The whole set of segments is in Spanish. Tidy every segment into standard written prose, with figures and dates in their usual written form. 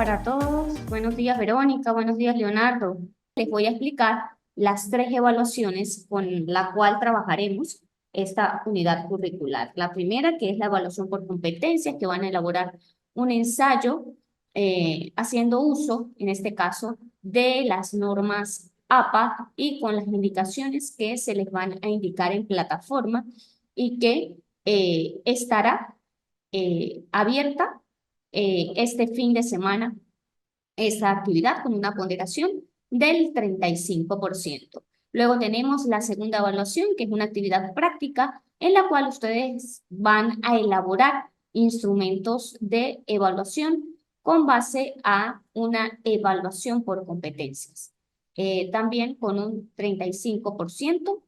para todos. Buenos días, Verónica. Buenos días, Leonardo. Les voy a explicar las tres evaluaciones con la cual trabajaremos esta unidad curricular. La primera, que es la evaluación por competencias, que van a elaborar un ensayo haciendo uso, en este caso, de las normas APA y con las indicaciones que se les van a indicar en plataforma y que estará abierta este fin de semana esa actividad con una ponderación del 35%. Luego tenemos la segunda evaluación, que es una actividad práctica en la cual ustedes van a elaborar instrumentos de evaluación con base a una evaluación por competencias, también con un 35%.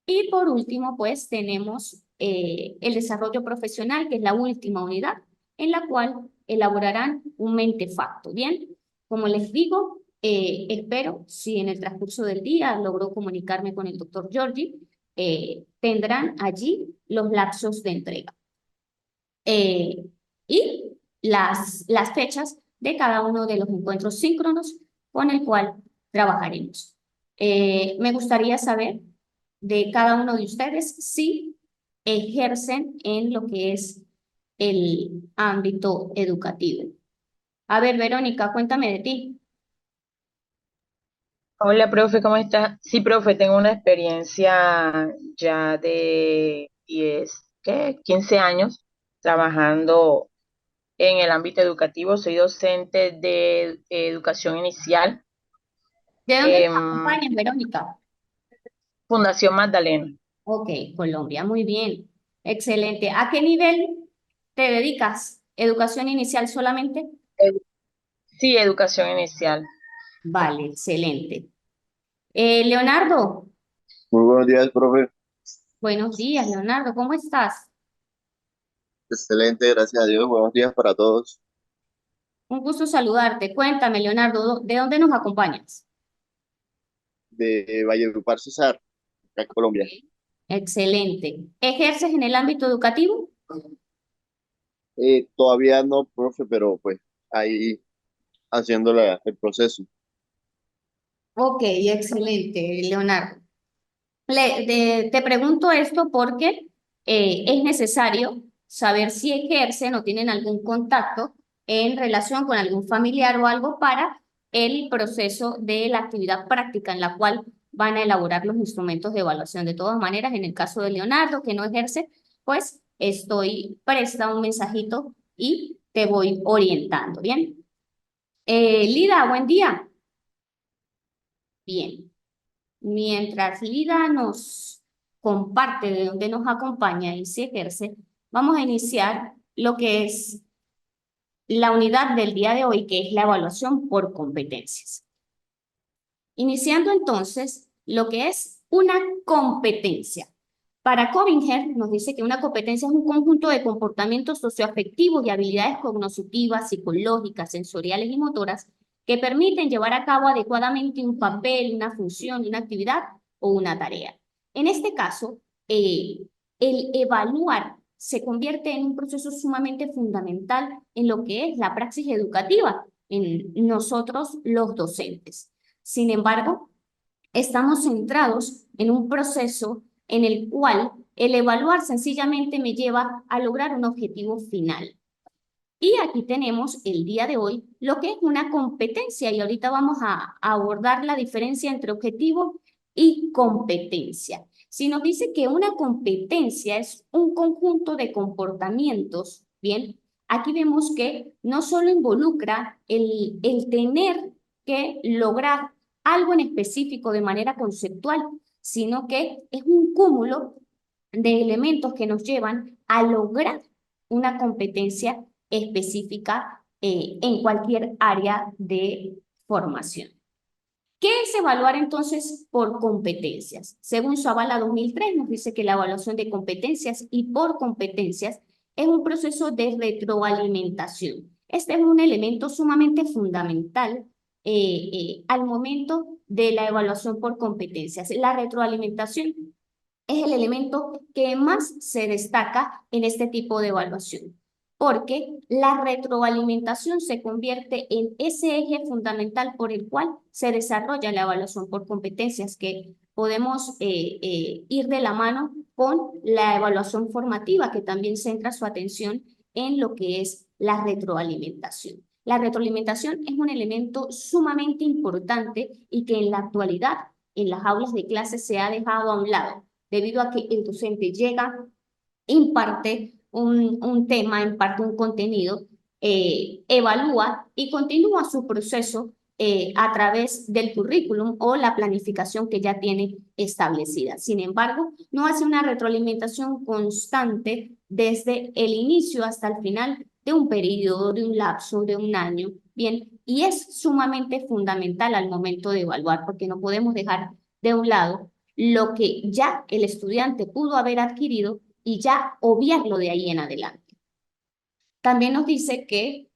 Y por último, pues tenemos el desarrollo profesional, que es la última unidad, en la cual elaborarán un mentefacto. Bien, como les digo, espero, si en el transcurso del día logro comunicarme con el doctor Giorgi, tendrán allí los lapsos de entrega eh, y las fechas de cada uno de los encuentros síncronos con el cual trabajaremos. Me gustaría saber de cada uno de ustedes si ejercen en lo que es el ámbito educativo. A ver, Verónica, cuéntame de ti. Hola, profe, ¿cómo estás? Sí, profe, tengo una experiencia ya de 15 años trabajando en el ámbito educativo. Soy docente de educación inicial, ¿De dónde nos en acompañas, Verónica? Fundación Magdalena. Ok, Colombia, muy bien. Excelente. ¿A qué nivel te dedicas? ¿Educación inicial solamente? Edu- Sí, educación inicial. Vale, excelente. Leonardo, Muy buenos días, profe. buenos días, Leonardo, ¿cómo estás? Excelente, gracias a Dios. Buenos días para todos. Un gusto saludarte. Cuéntame, Leonardo, ¿de dónde nos acompañas? De Valledupar, Cesar, acá en Colombia. Excelente. ¿Ejerces en el ámbito educativo? Todavía no, profe, pero pues ahí haciendo el proceso. Ok, excelente, Leonardo. Te pregunto esto porque es necesario saber si ejercen o tienen algún contacto en relación con algún familiar o algo para el proceso de la actividad práctica en la cual van a elaborar los instrumentos de evaluación. De todas maneras, en el caso de Leonardo, que no ejerce, pues estoy presta un mensajito y te voy orientando, ¿bien? Lida, buen día. Bien. Mientras Lida nos comparte de dónde nos acompaña y se ejerce, vamos a iniciar lo que es la unidad del día de hoy, que es la evaluación por competencias. Iniciando entonces lo que es una competencia. Para Cobinger nos dice que una competencia es un conjunto de comportamientos socioafectivos y habilidades cognitivas, psicológicas, sensoriales y motoras que permiten llevar a cabo adecuadamente un papel, una función, una actividad o una tarea. En este caso, el evaluar se convierte en un proceso sumamente fundamental en lo que es la praxis educativa en nosotros los docentes. Sin embargo, estamos centrados en un proceso en el cual el evaluar sencillamente me lleva a lograr un objetivo final. Y aquí tenemos el día de hoy lo que es una competencia y ahorita vamos a abordar la diferencia entre objetivo y competencia. Si nos dice que una competencia es un conjunto de comportamientos, bien, aquí vemos que no solo involucra el tener que lograr algo en específico de manera conceptual, sino que es un cúmulo de elementos que nos llevan a lograr una competencia específica en cualquier área de formación. ¿Qué es evaluar entonces por competencias? Según Zavala 2003 nos dice que la evaluación de competencias y por competencias es un proceso de retroalimentación. Este es un elemento sumamente fundamental al momento de la evaluación por competencias. La retroalimentación es el elemento que más se destaca en este tipo de evaluación. porque la retroalimentación se convierte en ese eje fundamental por el cual se desarrolla la evaluación por competencias, que podemos ir de la mano con la evaluación formativa, que también centra su atención en lo que es la retroalimentación. La retroalimentación es un elemento sumamente importante y que en la actualidad en las aulas de clase se ha dejado a un lado, debido a que el docente llega, imparte un tema, imparte un contenido, evalúa y continúa su proceso a través del currículum o la planificación que ya tiene establecida. Sin embargo, no hace una retroalimentación constante desde el inicio hasta el final de un periodo, de un lapso, de un año. Bien, y es sumamente fundamental al momento de evaluar, porque no podemos dejar de un lado lo que ya el estudiante pudo haber adquirido y ya obviarlo de ahí en adelante. También nos dice que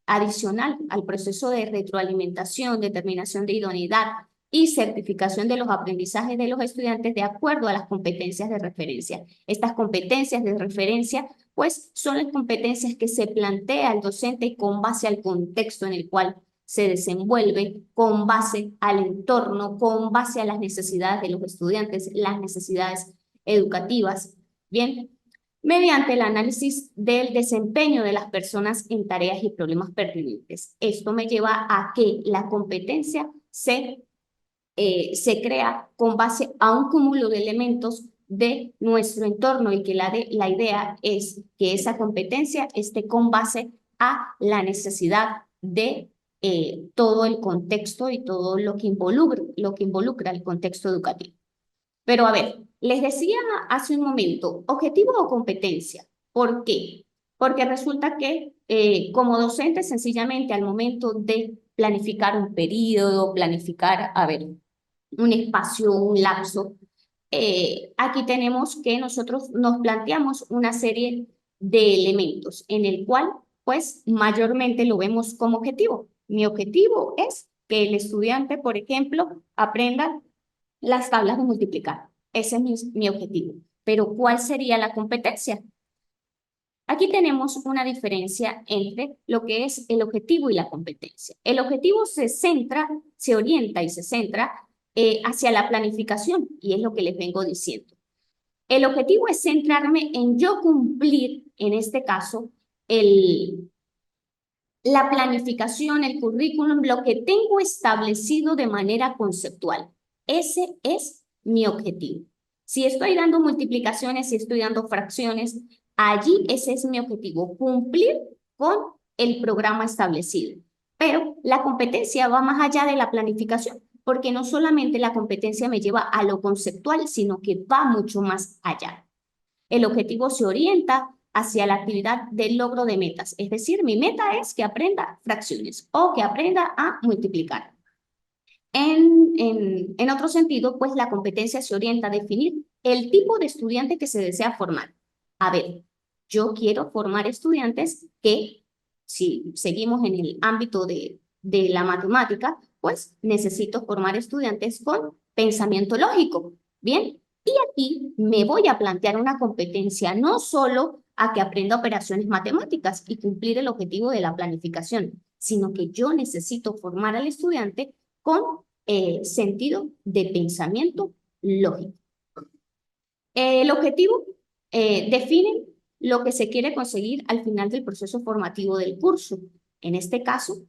adicional al proceso de retroalimentación, determinación de idoneidad y certificación de los aprendizajes de los estudiantes de acuerdo a las competencias de referencia. Estas competencias de referencia, pues, son las competencias que se plantea el docente con base al contexto en el cual se desenvuelve, con base al entorno, con base a las necesidades de los estudiantes, las necesidades educativas. Bien, mediante el análisis del desempeño de las personas en tareas y problemas pertinentes. Esto me lleva a que la competencia se crea con base a un cúmulo de elementos de nuestro entorno y que la idea es que esa competencia esté con base a la necesidad de todo el contexto y todo lo que involucra el contexto educativo. Pero a ver, les decía hace un momento, ¿objetivo o competencia? ¿Por qué? Porque resulta que como docente sencillamente al momento de planificar un periodo, planificar, a ver, un espacio, un lapso, aquí tenemos que nosotros nos planteamos una serie de elementos en el cual pues mayormente lo vemos como objetivo. Mi objetivo es que el estudiante, por ejemplo, aprenda las tablas de multiplicar. Ese es mi objetivo. Pero ¿cuál sería la competencia? Aquí tenemos una diferencia entre lo que es el objetivo y la competencia. El objetivo se orienta y se centra hacia la planificación, y es lo que les vengo diciendo. El objetivo es centrarme en yo cumplir, en este caso, la planificación, el currículum, lo que tengo establecido de manera conceptual. Ese es mi objetivo. Si estoy dando multiplicaciones, si estoy dando fracciones, allí ese es mi objetivo, cumplir con el programa establecido. Pero la competencia va más allá de la planificación, porque no solamente la competencia me lleva a lo conceptual, sino que va mucho más allá. El objetivo se orienta hacia la actividad del logro de metas. Es decir, mi meta es que aprenda fracciones o que aprenda a multiplicar. En otro sentido, pues la competencia se orienta a definir el tipo de estudiante que se desea formar. A ver, yo quiero formar estudiantes que, si seguimos en el ámbito de la matemática, pues necesito formar estudiantes con pensamiento lógico. Bien, y aquí me voy a plantear una competencia no solo a que aprenda operaciones matemáticas y cumplir el objetivo de la planificación, sino que yo necesito formar al estudiante con sentido de pensamiento lógico. El objetivo define lo que se quiere conseguir al final del proceso formativo del curso. En este caso,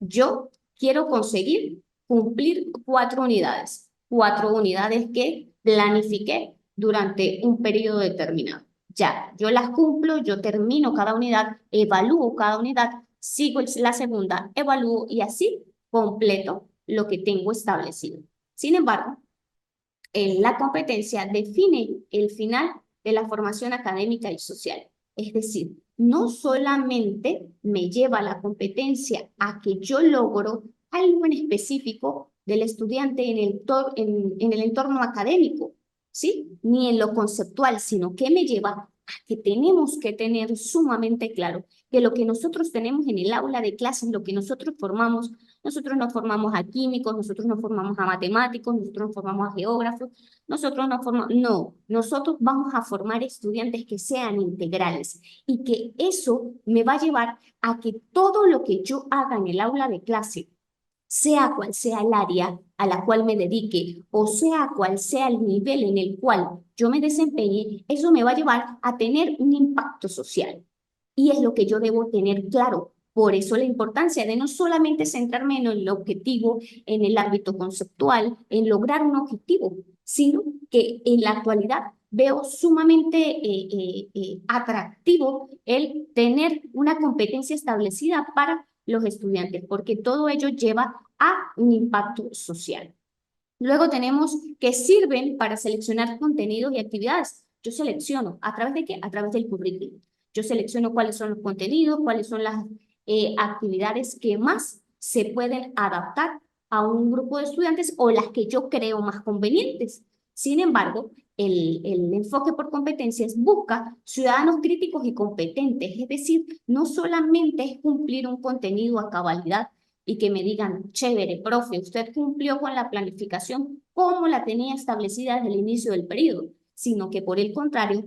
yo quiero conseguir cumplir 4 unidades. 4 unidades que planifiqué durante un periodo determinado. Ya, yo las cumplo, yo termino cada unidad, evalúo cada unidad, sigo la segunda, evalúo y así completo lo que tengo establecido. Sin embargo, la competencia define el final de la formación académica y social. Es decir, no solamente me lleva la competencia a que yo logro algo en específico del estudiante en el entorno académico, ¿sí? Ni en lo conceptual, sino que me lleva a que tenemos que tener sumamente claro que lo que nosotros tenemos en el aula de clases, lo que nosotros nos formamos a químicos, nosotros nos formamos a matemáticos, nosotros nos formamos a geógrafos, nosotros vamos a formar estudiantes que sean integrales y que eso me va a llevar a que todo lo que yo haga en el aula de clase, sea cual sea el área a la cual me dedique o sea cual sea el nivel en el cual yo me desempeñe, eso me va a llevar a tener un impacto social. Y es lo que yo debo tener claro. Por eso la importancia de no solamente centrarme en el objetivo, en el ámbito conceptual, en lograr un objetivo, sino que en la actualidad veo sumamente atractivo el tener una competencia establecida para los estudiantes, porque todo ello lleva a un impacto social. Luego tenemos que sirven para seleccionar contenidos y actividades. Yo selecciono, ¿a través de qué? A través del currículum. Yo selecciono cuáles son los contenidos, cuáles son las actividades que más se pueden adaptar a un grupo de estudiantes o las que yo creo más convenientes. Sin embargo, el enfoque por competencias busca ciudadanos críticos y competentes, es decir, no solamente es cumplir un contenido a cabalidad y que me digan, chévere, profe, usted cumplió con la planificación como la tenía establecida desde el inicio del periodo, sino que por el contrario,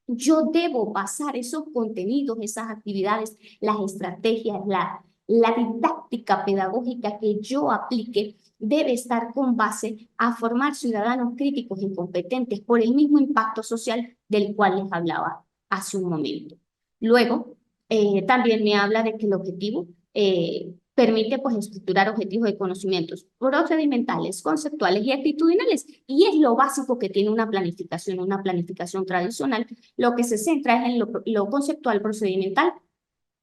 yo debo basar esos contenidos, esas actividades, las estrategias, la didáctica pedagógica que yo aplique debe estar con base a formar ciudadanos críticos y competentes por el mismo impacto social del cual les hablaba hace un momento. Luego, también me habla de que el objetivo permite pues estructurar objetivos de conocimientos procedimentales, conceptuales y actitudinales. Y es lo básico que tiene una planificación tradicional. Lo que se centra es en lo conceptual, procedimental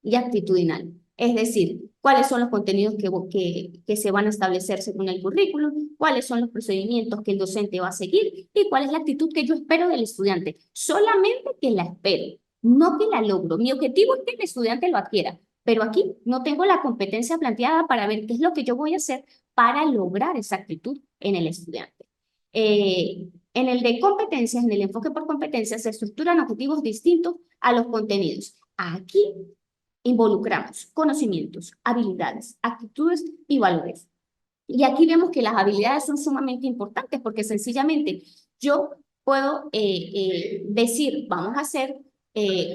y actitudinal. Es decir, cuáles son los contenidos que se van a establecer según el currículum, cuáles son los procedimientos que el docente va a seguir y cuál es la actitud que yo espero del estudiante. Solamente que la espero, no que la logro. Mi objetivo es que el estudiante lo adquiera, pero aquí no tengo la competencia planteada para ver qué es lo que yo voy a hacer para lograr esa actitud en el estudiante. En el de competencias, en el enfoque por competencias, se estructuran objetivos distintos a los contenidos. Aquí involucramos conocimientos, habilidades, actitudes y valores. Y aquí vemos que las habilidades son sumamente importantes porque sencillamente yo puedo decir, vamos a hacer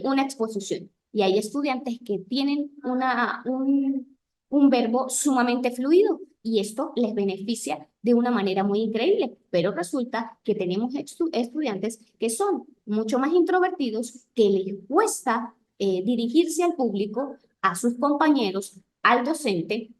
una exposición. Y hay estudiantes que tienen un verbo sumamente fluido y esto les beneficia de una manera muy increíble. Pero resulta que tenemos estudiantes que son mucho más introvertidos, que les cuesta dirigirse al público, a sus compañeros, al docente,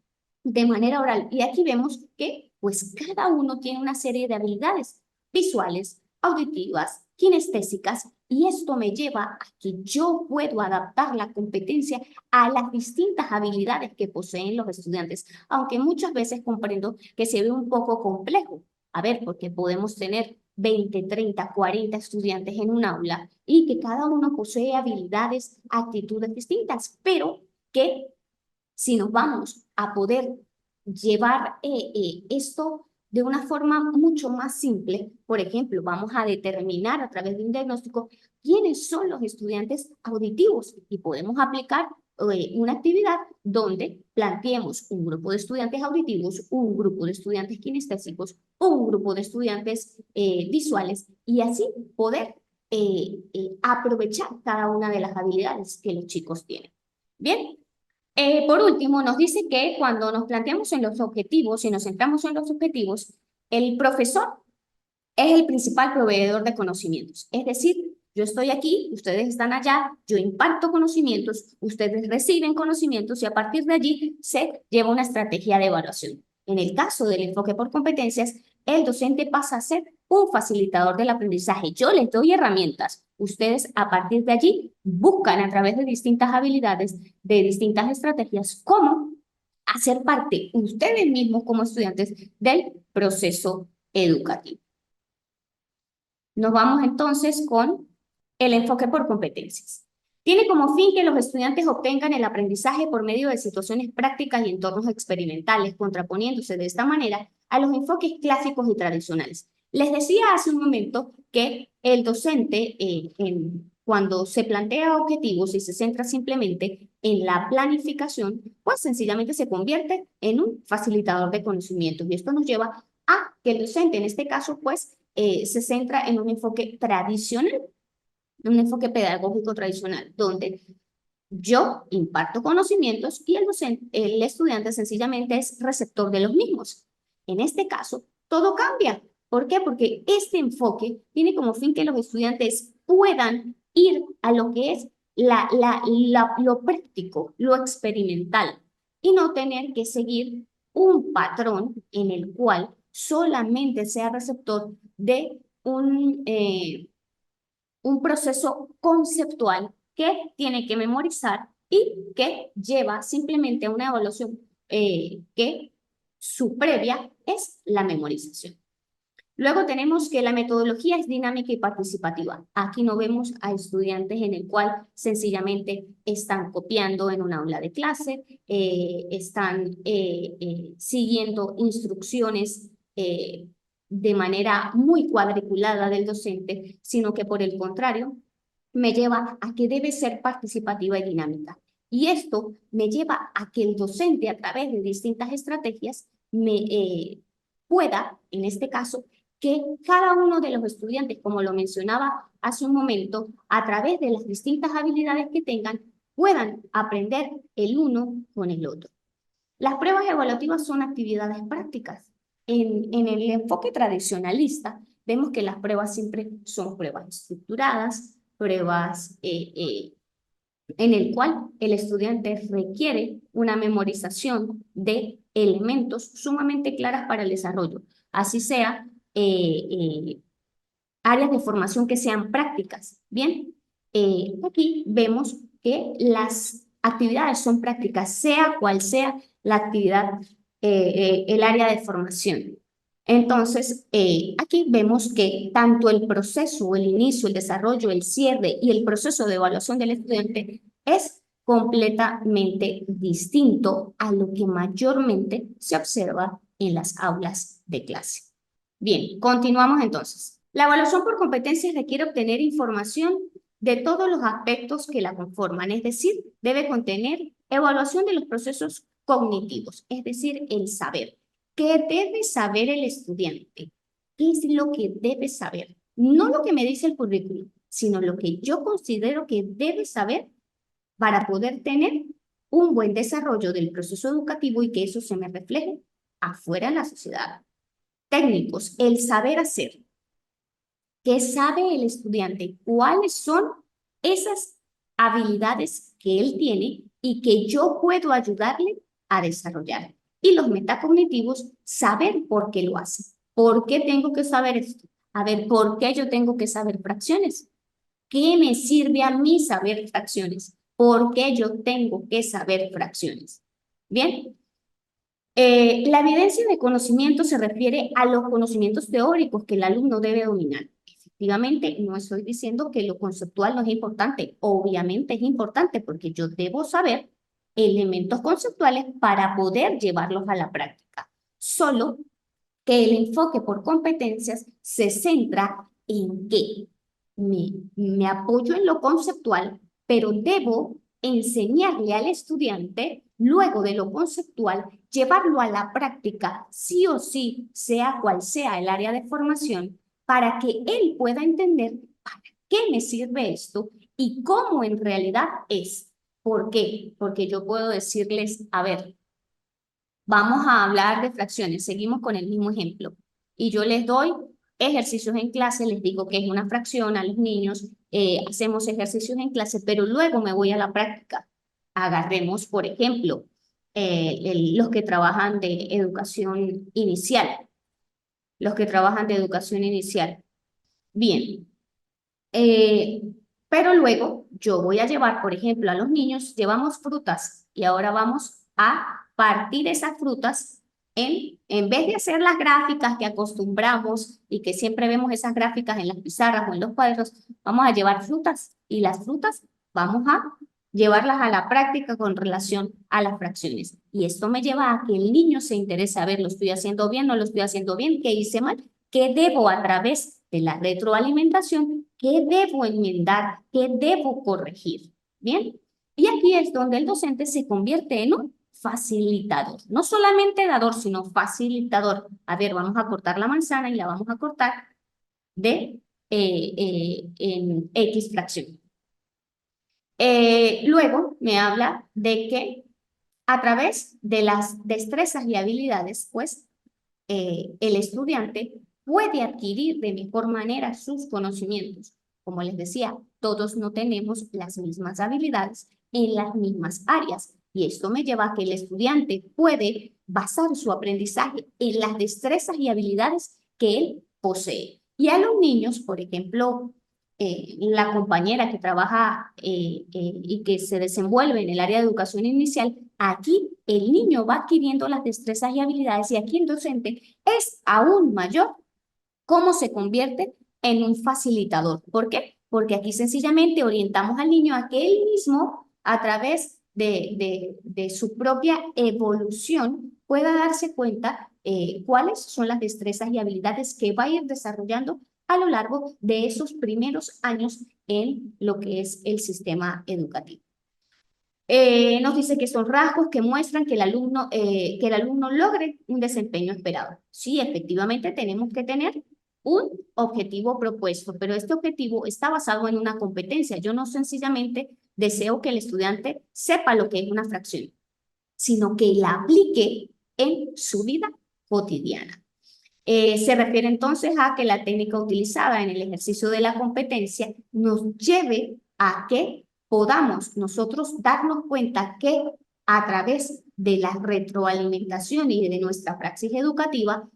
de manera oral. Y aquí vemos que pues cada uno tiene una serie de habilidades visuales, auditivas, kinestésicas, y esto me lleva a que yo puedo adaptar la competencia a las distintas habilidades que poseen los estudiantes, aunque muchas veces comprendo que se ve un poco complejo. A ver, porque podemos tener 20, 30, 40 estudiantes en un aula y que cada uno posee habilidades, actitudes distintas, pero que si nos vamos a poder llevar esto de una forma mucho más simple, por ejemplo, vamos a determinar a través de un diagnóstico quiénes son los estudiantes auditivos y podemos aplicar una actividad donde planteemos un grupo de estudiantes auditivos, un grupo de estudiantes kinestésicos, un grupo de estudiantes visuales y así poder aprovechar cada una de las habilidades que los chicos tienen. Bien. Por último, nos dice que cuando nos planteamos en los objetivos y nos centramos en los objetivos, el profesor es el principal proveedor de conocimientos. Es decir, yo estoy aquí, ustedes están allá, yo imparto conocimientos, ustedes reciben conocimientos y a partir de allí se lleva una estrategia de evaluación. En el caso del enfoque por competencias, el docente pasa a ser un facilitador del aprendizaje. Yo les doy herramientas. Ustedes a partir de allí buscan a través de distintas habilidades, de distintas estrategias, cómo hacer parte ustedes mismos como estudiantes del proceso educativo. Nos vamos entonces con el enfoque por competencias. Tiene como fin que los estudiantes obtengan el aprendizaje por medio de situaciones prácticas y entornos experimentales, contraponiéndose de esta manera a los enfoques clásicos y tradicionales. Les decía hace un momento que el docente, cuando se plantea objetivos y se centra simplemente en la planificación, pues sencillamente se convierte en un facilitador de conocimientos. Y esto nos lleva a que el docente, en este caso, pues, se centra en un enfoque tradicional, un enfoque pedagógico tradicional, donde yo imparto conocimientos y el estudiante sencillamente es receptor de los mismos. En este caso, todo cambia. ¿Por qué? Porque este enfoque tiene como fin que los estudiantes puedan ir a lo que es lo práctico, lo experimental, y no tener que seguir un patrón en el cual solamente sea receptor de un proceso conceptual que tiene que memorizar y que lleva simplemente a una evaluación que su previa es la memorización. Luego tenemos que la metodología es dinámica y participativa. Aquí no vemos a estudiantes en el cual sencillamente están copiando en un aula de clase, están siguiendo instrucciones de manera muy cuadriculada del docente, sino que por el contrario me lleva a que debe ser participativa y dinámica. Y esto me lleva a que el docente, a través de distintas estrategias, pueda, en este caso, que cada uno de los estudiantes, como lo mencionaba hace un momento, a través de las distintas habilidades que tengan, puedan aprender el uno con el otro. Las pruebas evaluativas son actividades prácticas. En el enfoque tradicionalista, vemos que las pruebas siempre son pruebas estructuradas, pruebas en el cual el estudiante requiere una memorización de elementos sumamente claras para el desarrollo, así sea áreas de formación que sean prácticas. Bien, aquí vemos que las actividades son prácticas, sea cual sea la actividad, el área de formación. Entonces, aquí vemos que tanto el proceso, el inicio, el desarrollo, el cierre y el proceso de evaluación del estudiante es completamente distinto a lo que mayormente se observa en las aulas de clase. Bien, continuamos entonces. La evaluación por competencias requiere obtener información de todos los aspectos que la conforman, es decir, debe contener evaluación de los procesos cognitivos, es decir, el saber. ¿Qué debe saber el estudiante? ¿Qué es lo que debe saber? No lo que me dice el currículum, sino lo que yo considero que debe saber para poder tener un buen desarrollo del proceso educativo y que eso se me refleje afuera en la sociedad. Técnicos, el saber hacer. ¿Qué sabe el estudiante? ¿Cuáles son esas habilidades que él tiene y que yo puedo ayudarle a desarrollar? Y los metacognitivos, saber por qué lo hace. ¿Por qué tengo que saber esto? A ver, ¿por qué yo tengo que saber fracciones? ¿Qué me sirve a mí saber fracciones? ¿Por qué yo tengo que saber fracciones? Bien. La evidencia de conocimiento se refiere a los conocimientos teóricos que el alumno debe dominar. Efectivamente, no estoy diciendo que lo conceptual no es importante. Obviamente es importante porque yo debo saber elementos conceptuales para poder llevarlos a la práctica. Solo que el enfoque por competencias se centra en que me apoyo en lo conceptual, pero debo enseñarle al estudiante, luego de lo conceptual, llevarlo a la práctica, sí o sí, sea cual sea el área de formación, para que él pueda entender para qué me sirve esto y cómo en realidad es. ¿Por qué? Porque yo puedo decirles, a ver, vamos a hablar de fracciones, seguimos con el mismo ejemplo. Y yo les doy ejercicios en clase, les digo que es una fracción a los niños, hacemos ejercicios en clase, pero luego me voy a la práctica. Agarremos, por ejemplo, los que trabajan de educación inicial. Los que trabajan de educación inicial. Bien. Pero luego yo voy a llevar, por ejemplo, a los niños, llevamos frutas y ahora vamos a partir esas frutas en vez de hacer las gráficas que acostumbramos y que siempre vemos esas gráficas en las pizarras o en los cuadros, vamos a llevar frutas y las frutas vamos a llevarlas a la práctica con relación a las fracciones. Y esto me lleva a que el niño se interese a ver, ¿lo estoy haciendo bien? ¿No lo estoy haciendo bien? ¿Qué hice mal? ¿Qué debo a través de la retroalimentación, qué debo enmendar, qué debo corregir. ¿Bien? Y aquí es donde el docente se convierte en un facilitador. No solamente dador, sino facilitador. A ver, vamos a cortar la manzana y la vamos a cortar en X fracción. Luego me habla de que a través de las destrezas y habilidades, pues, el estudiante puede adquirir de mejor manera sus conocimientos. Como les decía, todos no tenemos las mismas habilidades en las mismas áreas. Y esto me lleva a que el estudiante puede basar su aprendizaje en las destrezas y habilidades que él posee. Y a los niños, por ejemplo, la compañera que trabaja y que se desenvuelve en el área de educación inicial, aquí el niño va adquiriendo las destrezas y habilidades y aquí el docente es aún mayor cómo se convierte en un facilitador. ¿Por qué? Porque aquí sencillamente orientamos al niño a que él mismo, a través de su propia evolución, pueda darse cuenta cuáles son las destrezas y habilidades que va a ir desarrollando a lo largo de esos primeros años en lo que es el sistema educativo. Nos dice que son rasgos que muestran que el alumno logre un desempeño esperado. Sí, efectivamente tenemos que tener un objetivo propuesto, pero este objetivo está basado en una competencia. Yo no sencillamente deseo que el estudiante sepa lo que es una fracción, sino que la aplique en su vida cotidiana. Se refiere entonces a que la técnica utilizada en el ejercicio de la competencia nos lleve a que podamos nosotros darnos cuenta que a través de la retroalimentación y de nuestra praxis educativa,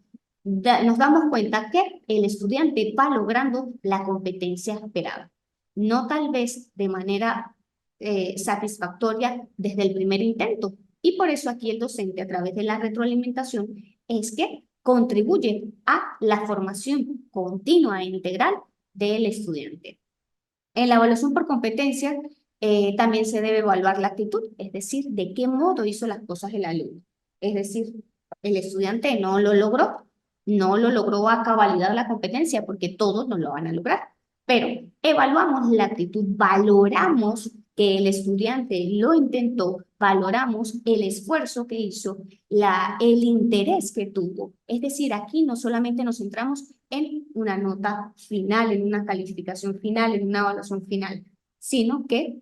nos damos cuenta que el estudiante va logrando la competencia esperada. No tal vez de manera satisfactoria desde el primer intento. Y por eso aquí el docente, a través de la retroalimentación, es que contribuye a la formación continua e integral del estudiante. En la evaluación por competencias también se debe evaluar la actitud, es decir, de qué modo hizo las cosas el alumno. Es decir, el estudiante no lo logró a cabalidad la competencia porque todos no lo van a lograr. Pero evaluamos la actitud, valoramos que el estudiante lo intentó, valoramos el esfuerzo que hizo, el interés que tuvo. Es decir, aquí no solamente nos centramos en una nota final, en una calificación final, en una evaluación final, sino que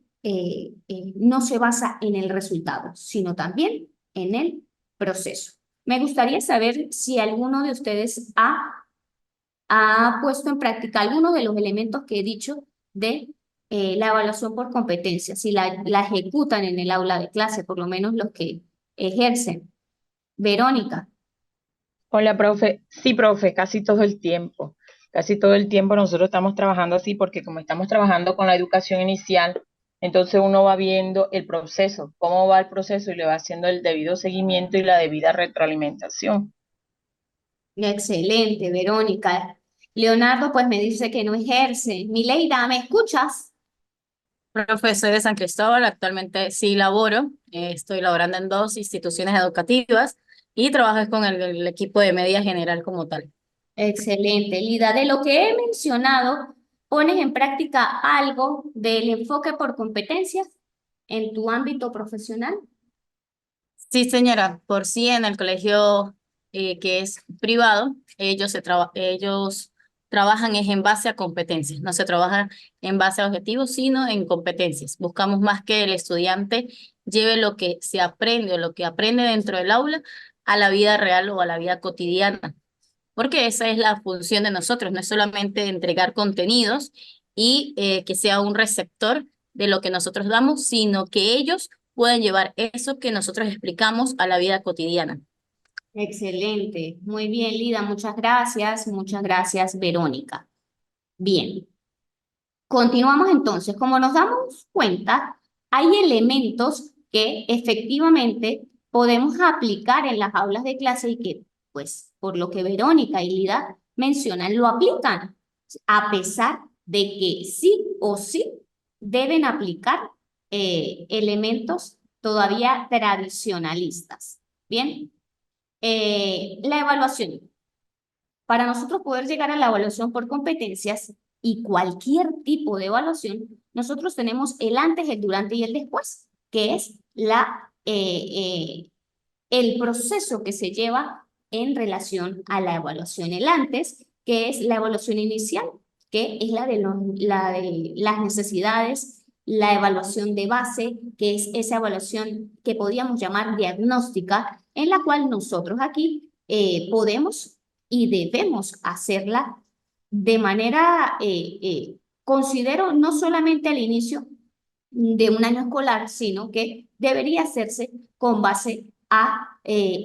no se basa en el resultado, sino también en el proceso. Me gustaría saber si alguno de ustedes ha puesto en práctica algunos de los elementos que he dicho de la evaluación por competencia, si la ejecutan en el aula de clase, por lo menos los que ejercen. Verónica. Hola, profe. Sí, profe, casi todo el tiempo. Casi todo el tiempo nosotros estamos trabajando así porque como estamos trabajando con la educación inicial, entonces uno va viendo el proceso, cómo va el proceso y le va haciendo el debido seguimiento y la debida retroalimentación. Excelente, Verónica. Leonardo, pues me dice que no ejerce. Mileida, ¿me escuchas? Profesor de San Cristóbal, actualmente sí laboro, estoy laborando en 2 instituciones educativas y trabajo con el equipo de media general como tal. Excelente, Lida. De lo que he mencionado, ¿pones en práctica algo del enfoque por competencias en tu ámbito profesional? Sí, señora, por sí en el colegio que es privado, ellos trabajan es en base a competencias, no se trabaja en base a objetivos, sino en competencias. Buscamos más que el estudiante lleve lo que se aprende o lo que aprende dentro del aula a la vida real o a la vida cotidiana, porque esa es la función de nosotros, no es solamente entregar contenidos y que sea un receptor de lo que nosotros damos, sino que ellos puedan llevar eso que nosotros explicamos a la vida cotidiana. Excelente, muy bien, Lida, muchas gracias, Verónica. Bien, continuamos entonces. Como nos damos cuenta, hay elementos que efectivamente podemos aplicar en las aulas de clase y que, pues, por lo que Verónica y Lida mencionan, lo aplican, a pesar de que sí o sí deben aplicar elementos todavía tradicionalistas. Bien, la evaluación. para nosotros poder llegar a la evaluación por competencias y cualquier tipo de evaluación, nosotros tenemos el antes, el durante y el después, que es el proceso que se lleva en relación a la evaluación. El antes, que es la evaluación inicial, que es la de las necesidades, la evaluación de base, que es esa evaluación que podríamos llamar diagnóstica, en la cual nosotros aquí podemos y debemos hacerla de manera, considero, no solamente al inicio de un año escolar, sino que debería hacerse con base a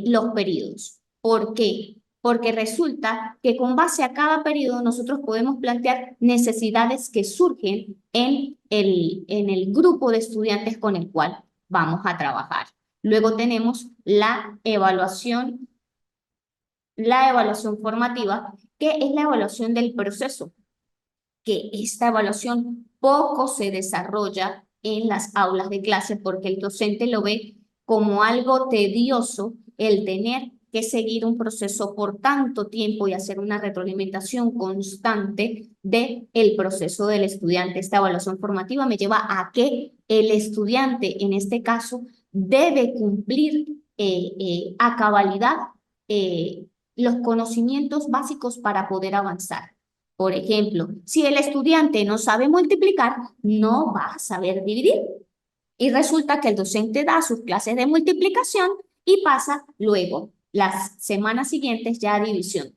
los periodos. ¿Por qué? Porque resulta que con base a cada periodo nosotros podemos plantear necesidades que surgen en el grupo de estudiantes con el cual vamos a trabajar. Luego tenemos la evaluación formativa, que es la evaluación del proceso, que esta evaluación poco se desarrolla en las aulas de clase porque el docente lo ve como algo tedioso el tener que seguir un proceso por tanto tiempo y hacer una retroalimentación constante del proceso del estudiante. Esta evaluación formativa me lleva a que el estudiante, en este caso, debe cumplir a cabalidad los conocimientos básicos para poder avanzar. Por ejemplo, si el estudiante no sabe multiplicar, no va a saber dividir. Y resulta que el docente da sus clases de multiplicación y pasa luego las semanas siguientes ya a división.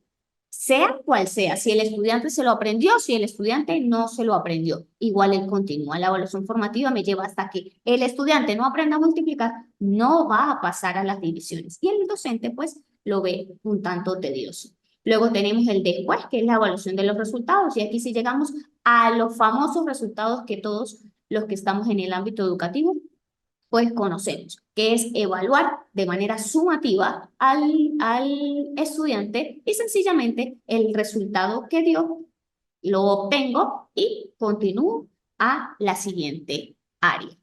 Sea cual sea, si el estudiante se lo aprendió, si el estudiante no se lo aprendió, igual él continúa. La evaluación formativa me lleva hasta que el estudiante no aprenda a multiplicar, no va a pasar a las divisiones. Y el docente pues lo ve un tanto tedioso. Luego tenemos el después, que es la evaluación de los resultados. Y aquí sí llegamos a los famosos resultados que todos los que estamos en el ámbito educativo pues conocemos, que es evaluar de manera sumativa al estudiante y sencillamente el resultado que dio lo obtengo y continúo a la siguiente área.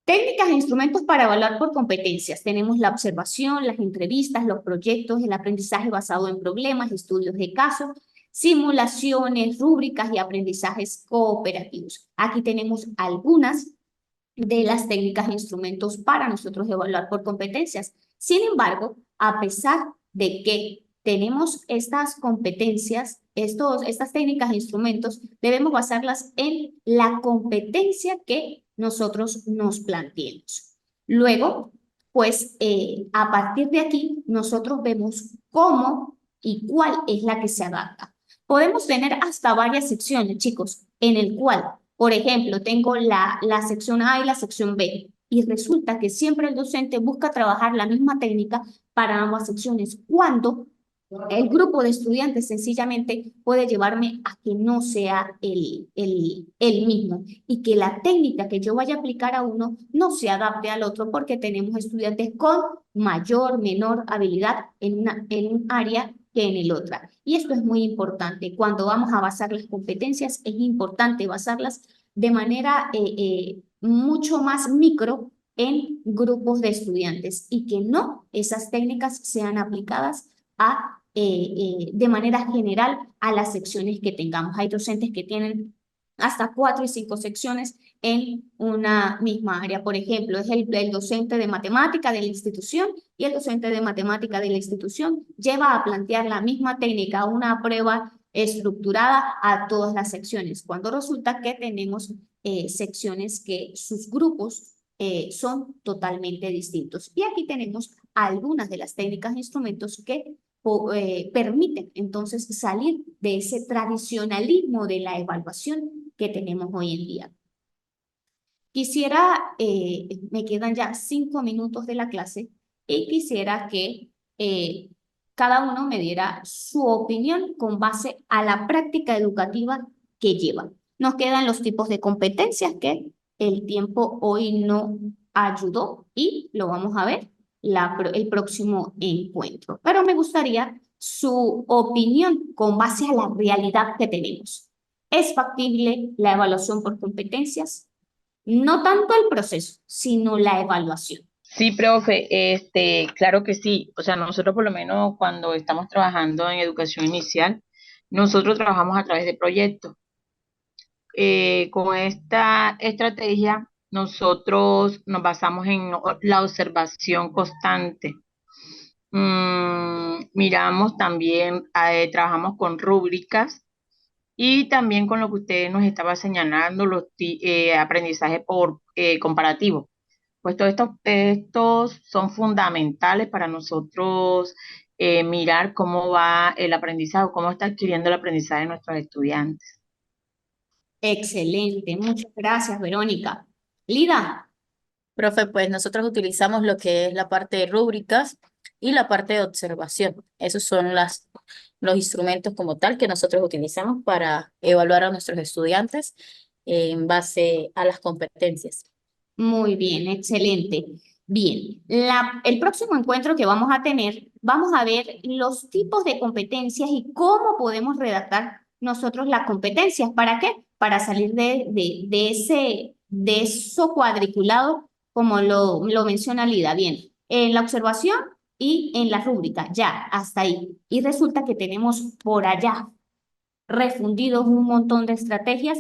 Técnicas e instrumentos para evaluar por competencias. Tenemos la observación, las entrevistas, los proyectos, el aprendizaje basado en problemas, estudios de casos, simulaciones, rúbricas y aprendizajes cooperativos. Aquí tenemos algunas de las técnicas e instrumentos para nosotros evaluar por competencias. Sin embargo, a pesar de que tenemos estas competencias, estas técnicas e instrumentos, debemos basarlas en la competencia que nosotros nos planteemos. Luego, pues a partir de aquí, nosotros vemos cómo y cuál es la que se adapta. Podemos tener hasta varias secciones, chicos, en el cual, por ejemplo, tengo la sección A y la sección B, y resulta que siempre el docente busca trabajar la misma técnica para ambas secciones, cuando el grupo de estudiantes sencillamente puede llevarme a que no sea el mismo y que la técnica que yo vaya a aplicar a uno no se adapte al otro porque tenemos estudiantes con mayor, menor habilidad en un área que en el otro. Y esto es muy importante. Cuando vamos a basar las competencias, es importante basarlas de manera mucho más micro en grupos de estudiantes y que no esas técnicas sean aplicadas de manera general a las secciones que tengamos. Hay docentes que tienen hasta 4 y 5 secciones en una misma área. Por ejemplo, es el docente de matemática de la institución y el docente de matemática de la institución lleva a plantear la misma técnica, una prueba estructurada a todas las secciones, cuando resulta que tenemos secciones que sus grupos son totalmente distintos. Y aquí tenemos algunas de las técnicas e instrumentos que permiten entonces salir de ese tradicionalismo de la evaluación que tenemos hoy en día. Quisiera, me quedan ya 5 minutos de la clase y quisiera que cada uno me diera su opinión con base a la práctica educativa que lleva. Nos quedan los tipos de competencias que el tiempo hoy no ayudó y lo vamos a ver el próximo encuentro. Pero me gustaría su opinión con base a la realidad que tenemos. ¿Es factible la evaluación por competencias? No tanto el proceso, sino la evaluación. Sí, profe, claro que sí. O sea, nosotros por lo menos cuando estamos trabajando en educación inicial, nosotros trabajamos a través de proyectos. Con esta estrategia, nosotros nos basamos en la observación constante. Miramos también, trabajamos con rúbricas y también con lo que usted nos estaba señalando, los aprendizajes por comparativo. Pues todos estos son fundamentales para nosotros mirar cómo va el aprendizaje o cómo está adquiriendo el aprendizaje de nuestros estudiantes. Excelente, muchas gracias, Verónica. Lida, Profe, pues nosotros utilizamos lo que es la parte de rúbricas y la parte de observación. Esos son los instrumentos como tal que nosotros utilizamos para evaluar a nuestros estudiantes en base a las competencias. muy bien, excelente. Bien, el próximo encuentro que vamos a tener, vamos a ver los tipos de competencias y cómo podemos redactar nosotros las competencias. ¿Para qué? Para salir de eso cuadriculado, como lo menciona Lida. Bien, en la observación y en la rúbrica, ya, hasta ahí. Y resulta que tenemos por allá refundidos un montón de estrategias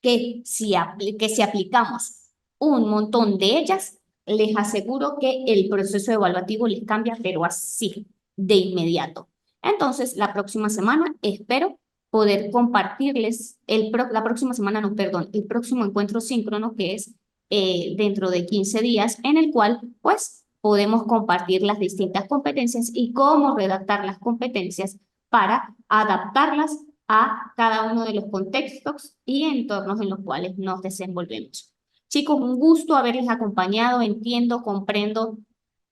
que si aplicamos un montón de ellas, les aseguro que el proceso evaluativo les cambia, pero así, de inmediato. Entonces, la próxima semana espero poder compartirles, la próxima semana, no, perdón, el próximo encuentro síncrono que es dentro de 15 días, en el cual, pues, podemos compartir las distintas competencias y cómo redactar las competencias para adaptarlas a cada uno de los contextos y entornos en los cuales nos desenvolvemos. Chicos, un gusto haberles acompañado. Entiendo, comprendo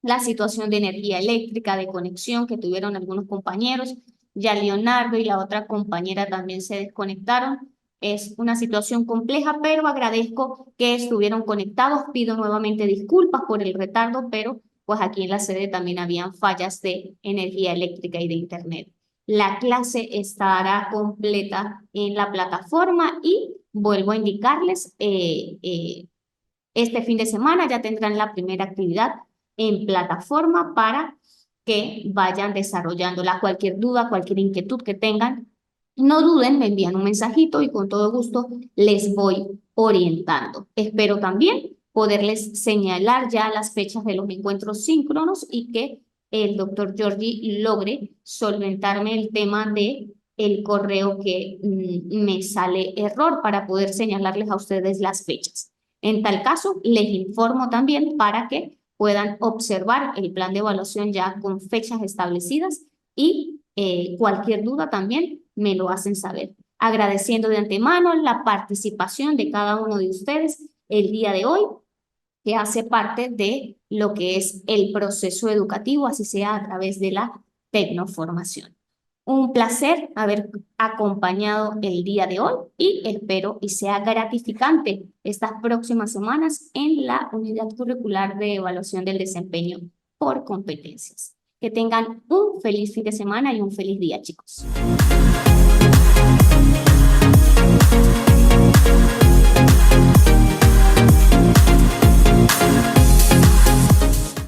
la situación de energía eléctrica, de conexión que tuvieron algunos compañeros. Ya Leonardo y la otra compañera también se desconectaron. Es una situación compleja, pero agradezco que estuvieron conectados. Pido nuevamente disculpas por el retardo, pero pues aquí en la sede también habían fallas de energía eléctrica y de internet. La clase estará completa en la plataforma y vuelvo a indicarles, este fin de semana ya tendrán la primera actividad en plataforma para que vayan desarrollándola. Cualquier duda, cualquier inquietud que tengan, no duden, me envían un mensajito y con todo gusto les voy orientando. Espero también poderles señalar ya las fechas de los encuentros síncronos y que el doctor Giorgi logre solventarme el tema de el correo que me sale error para poder señalarles a ustedes las fechas. En tal caso, les informo también para que puedan observar el plan de evaluación ya con fechas establecidas y cualquier duda también me lo hacen saber. Agradeciendo de antemano la participación de cada uno de ustedes el día de hoy, que hace parte de lo que es el proceso educativo, así sea a través de la tecnoformación. Un placer haber acompañado el día de hoy y espero y sea gratificante estas próximas semanas en la unidad curricular de evaluación del desempeño por competencias. Que tengan un feliz fin de semana y un feliz día, chicos.